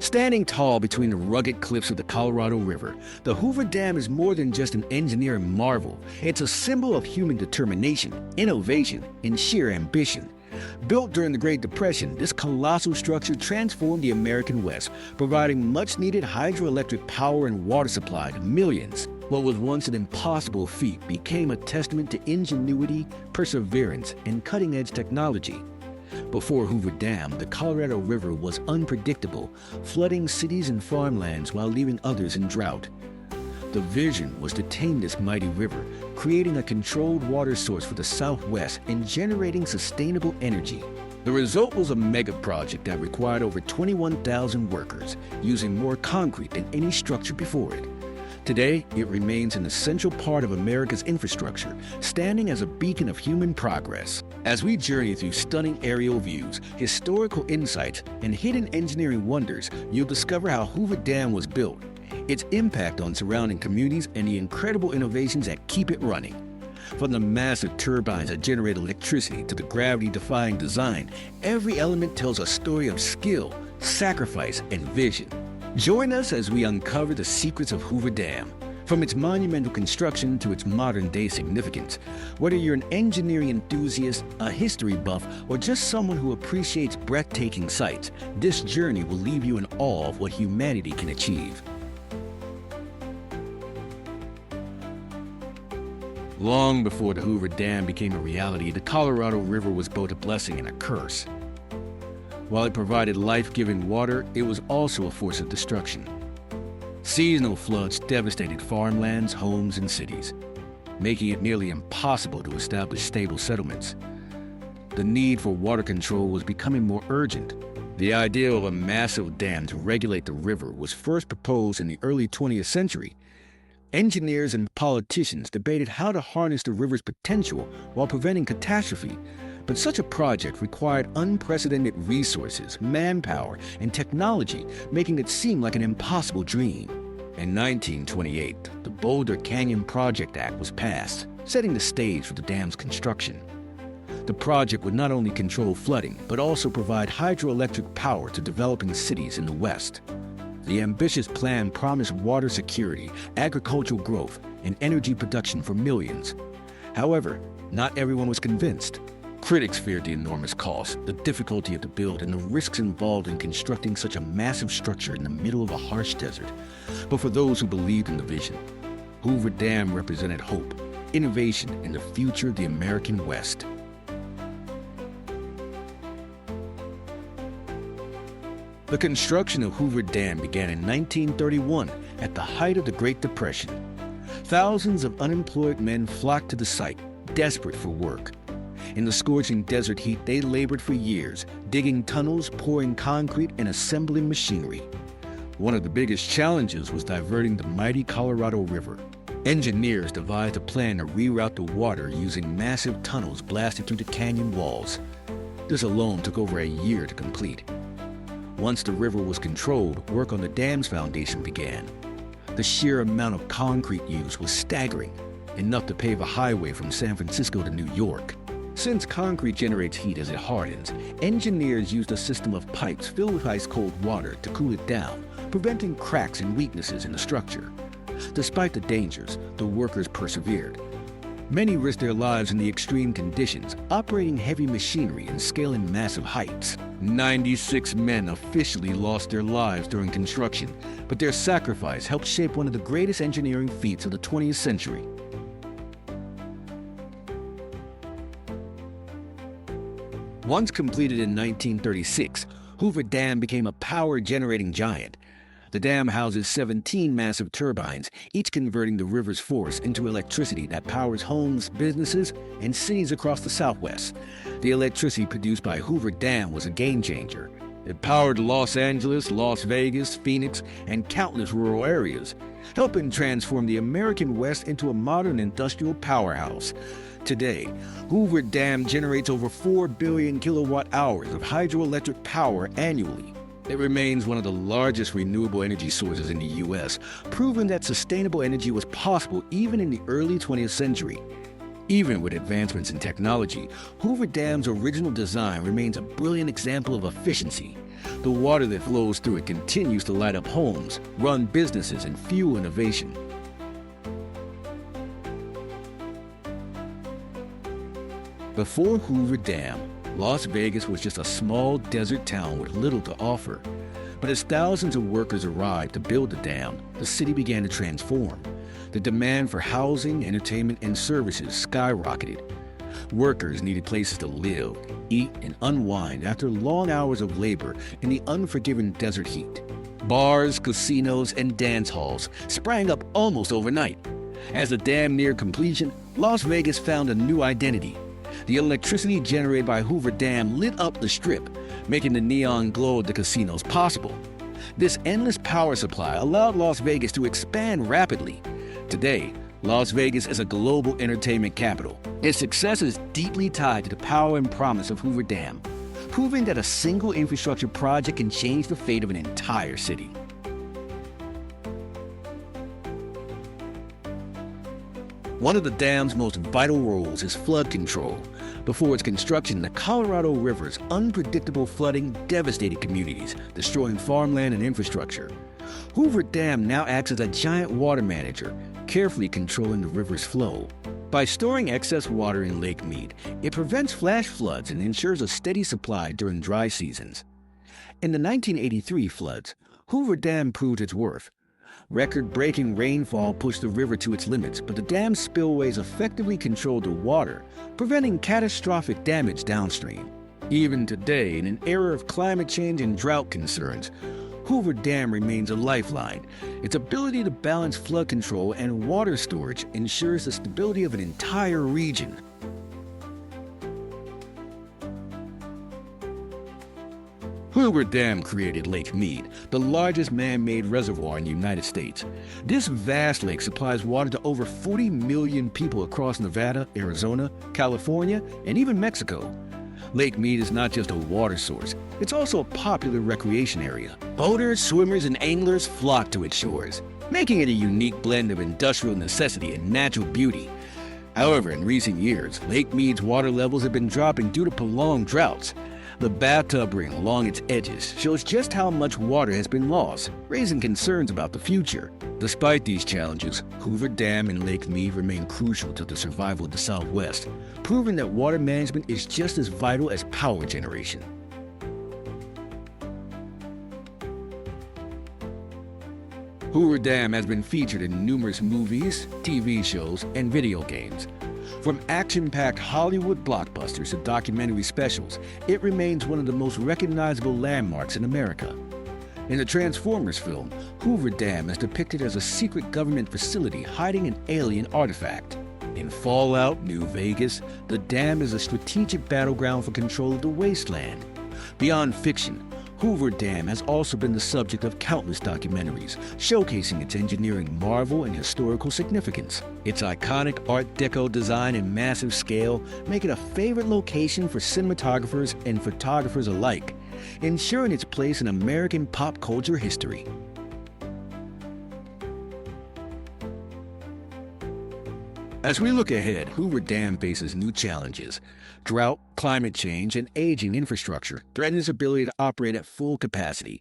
Standing tall between the rugged cliffs of the Colorado River, the Hoover Dam is more than just an engineering marvel. It's a symbol of human determination, innovation, and sheer ambition. Built during the Great Depression, this colossal structure transformed the American West, providing much-needed hydroelectric power and water supply to millions. What was once an impossible feat became a testament to ingenuity, perseverance, and cutting-edge technology. Before Hoover Dam, the Colorado River was unpredictable, flooding cities and farmlands while leaving others in drought. The vision was to tame this mighty river, creating a controlled water source for the Southwest and generating sustainable energy. The result was a mega project that required over 21,000 workers, using more concrete than any structure before it. Today, it remains an essential part of America's infrastructure, standing as a beacon of human progress. As we journey through stunning aerial views, historical insights, and hidden engineering wonders, you'll discover how Hoover Dam was built, its impact on surrounding communities, and the incredible innovations that keep it running. From the massive turbines that generate electricity to the gravity-defying design, every element tells a story of skill, sacrifice, and vision. Join us as we uncover the secrets of Hoover Dam, from its monumental construction to its modern-day significance. Whether you're an engineering enthusiast, a history buff, or just someone who appreciates breathtaking sights, this journey will leave you in awe of what humanity can achieve. Long before the Hoover Dam became a reality, the Colorado River was both a blessing and a curse. While it provided life-giving water, it was also a force of destruction. Seasonal floods devastated farmlands, homes, and cities, making it nearly impossible to establish stable settlements. The need for water control was becoming more urgent. The idea of a massive dam to regulate the river was first proposed in the early 20th century. Engineers and politicians debated how to harness the river's potential while preventing catastrophe. But such a project required unprecedented resources, manpower, and technology, making it seem like an impossible dream. In 1928, the Boulder Canyon Project Act was passed, setting the stage for the dam's construction. The project would not only control flooding, but also provide hydroelectric power to developing cities in the West. The ambitious plan promised water security, agricultural growth, and energy production for millions. However, not everyone was convinced. Critics feared the enormous cost, the difficulty of the build, and the risks involved in constructing such a massive structure in the middle of a harsh desert. But for those who believed in the vision, Hoover Dam represented hope, innovation, and the future of the American West. The construction of Hoover Dam began in 1931 at the height of the Great Depression. Thousands of unemployed men flocked to the site, desperate for work. In the scorching desert heat, they labored for years, digging tunnels, pouring concrete, and assembling machinery. One of the biggest challenges was diverting the mighty Colorado River. Engineers devised a plan to reroute the water using massive tunnels blasted through the canyon walls. This alone took over a year to complete. Once the river was controlled, work on the dam's foundation began. The sheer amount of concrete used was staggering, enough to pave a highway from San Francisco to New York. Since concrete generates heat as it hardens, engineers used a system of pipes filled with ice-cold water to cool it down, preventing cracks and weaknesses in the structure. Despite the dangers, the workers persevered. Many risked their lives in the extreme conditions, operating heavy machinery and scaling massive heights. 96 men officially lost their lives during construction, but their sacrifice helped shape one of the greatest engineering feats of the 20th century. Once completed in 1936, Hoover Dam became a power-generating giant. The dam houses 17 massive turbines, each converting the river's force into electricity that powers homes, businesses, and cities across the Southwest. The electricity produced by Hoover Dam was a game-changer. It powered Los Angeles, Las Vegas, Phoenix, and countless rural areas, helping transform the American West into a modern industrial powerhouse. Today, Hoover Dam generates over 4 billion kilowatt-hours of hydroelectric power annually. It remains one of the largest renewable energy sources in the U.S., proving that sustainable energy was possible even in the early 20th century. Even with advancements in technology, Hoover Dam's original design remains a brilliant example of efficiency. The water that flows through it continues to light up homes, run businesses, and fuel innovation. Before Hoover Dam, Las Vegas was just a small desert town with little to offer. But as thousands of workers arrived to build the dam, the city began to transform. The demand for housing, entertainment, and services skyrocketed. Workers needed places to live, eat, and unwind after long hours of labor in the unforgiving desert heat. Bars, casinos, and dance halls sprang up almost overnight. As the dam neared completion, Las Vegas found a new identity. The electricity generated by Hoover Dam lit up the Strip, making the neon glow of the casinos possible. This endless power supply allowed Las Vegas to expand rapidly. Today, Las Vegas is a global entertainment capital. Its success is deeply tied to the power and promise of Hoover Dam, proving that a single infrastructure project can change the fate of an entire city. One of the dam's most vital roles is flood control. Before its construction, the Colorado River's unpredictable flooding devastated communities, destroying farmland and infrastructure. Hoover Dam now acts as a giant water manager, carefully controlling the river's flow. By storing excess water in Lake Mead, it prevents flash floods and ensures a steady supply during dry seasons. In the 1983 floods, Hoover Dam proved its worth. Record-breaking rainfall pushed the river to its limits, but the dam's spillways effectively controlled the water, preventing catastrophic damage downstream. Even today, in an era of climate change and drought concerns, Hoover Dam remains a lifeline. Its ability to balance flood control and water storage ensures the stability of an entire region. Hoover Dam created Lake Mead, the largest man-made reservoir in the United States. This vast lake supplies water to over 40 million people across Nevada, Arizona, California, and even Mexico. Lake Mead is not just a water source, it's also a popular recreation area. Boaters, swimmers, and anglers flock to its shores, making it a unique blend of industrial necessity and natural beauty. However, in recent years, Lake Mead's water levels have been dropping due to prolonged droughts. The bathtub ring along its edges shows just how much water has been lost, raising concerns about the future. Despite these challenges, Hoover Dam and Lake Mead remain crucial to the survival of the Southwest, proving that water management is just as vital as power generation. Hoover Dam has been featured in numerous movies, TV shows, and video games. From action-packed Hollywood blockbusters to documentary specials, it remains one of the most recognizable landmarks in America. In the Transformers film, Hoover Dam is depicted as a secret government facility hiding an alien artifact. In Fallout: New Vegas, the dam is a strategic battleground for control of the wasteland. Beyond fiction, Hoover Dam has also been the subject of countless documentaries, showcasing its engineering marvel and historical significance. Its iconic Art Deco design and massive scale make it a favorite location for cinematographers and photographers alike, ensuring its place in American pop culture history. As we look ahead, Hoover Dam faces new challenges. Drought, climate change, and aging infrastructure threaten its ability to operate at full capacity.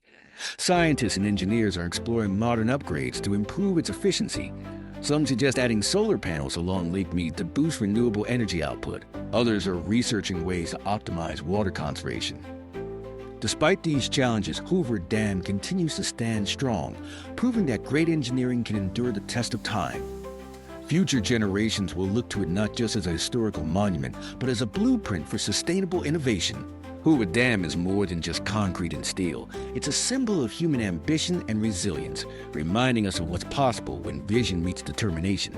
Scientists and engineers are exploring modern upgrades to improve its efficiency. Some suggest adding solar panels along Lake Mead to boost renewable energy output. Others are researching ways to optimize water conservation. Despite these challenges, Hoover Dam continues to stand strong, proving that great engineering can endure the test of time. Future generations will look to it not just as a historical monument, but as a blueprint for sustainable innovation. Hoover Dam is more than just concrete and steel. It's a symbol of human ambition and resilience, reminding us of what's possible when vision meets determination.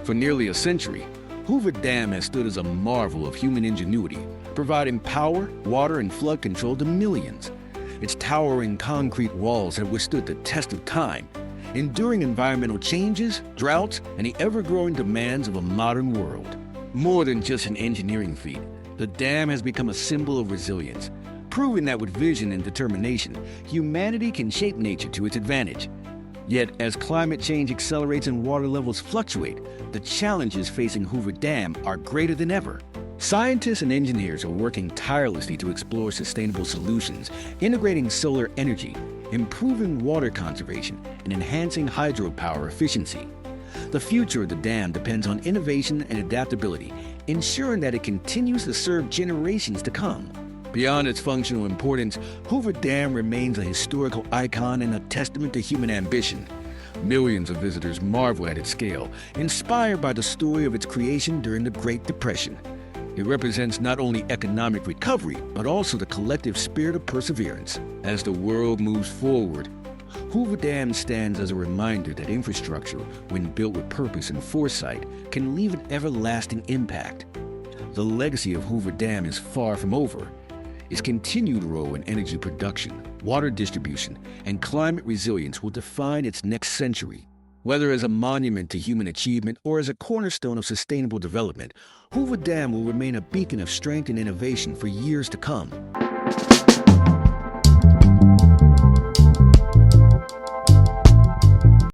For nearly a century, Hoover Dam has stood as a marvel of human ingenuity, providing power, water, and flood control to millions. Its towering concrete walls have withstood the test of time, enduring environmental changes, droughts, and the ever-growing demands of a modern world. More than just an engineering feat, the dam has become a symbol of resilience, proving that with vision and determination, humanity can shape nature to its advantage. Yet, as climate change accelerates and water levels fluctuate, the challenges facing Hoover Dam are greater than ever. Scientists and engineers are working tirelessly to explore sustainable solutions, integrating solar energy, improving water conservation, and enhancing hydropower efficiency. The future of the dam depends on innovation and adaptability, ensuring that it continues to serve generations to come. Beyond its functional importance, Hoover Dam remains a historical icon and a testament to human ambition. Millions of visitors marvel at its scale, inspired by the story of its creation during the Great Depression. It represents not only economic recovery, but also the collective spirit of perseverance. As the world moves forward, Hoover Dam stands as a reminder that infrastructure, when built with purpose and foresight, can leave an everlasting impact. The legacy of Hoover Dam is far from over. Its continued role in energy production, water distribution, and climate resilience will define its next century. Whether as a monument to human achievement or as a cornerstone of sustainable development, Hoover Dam will remain a beacon of strength and innovation for years to come.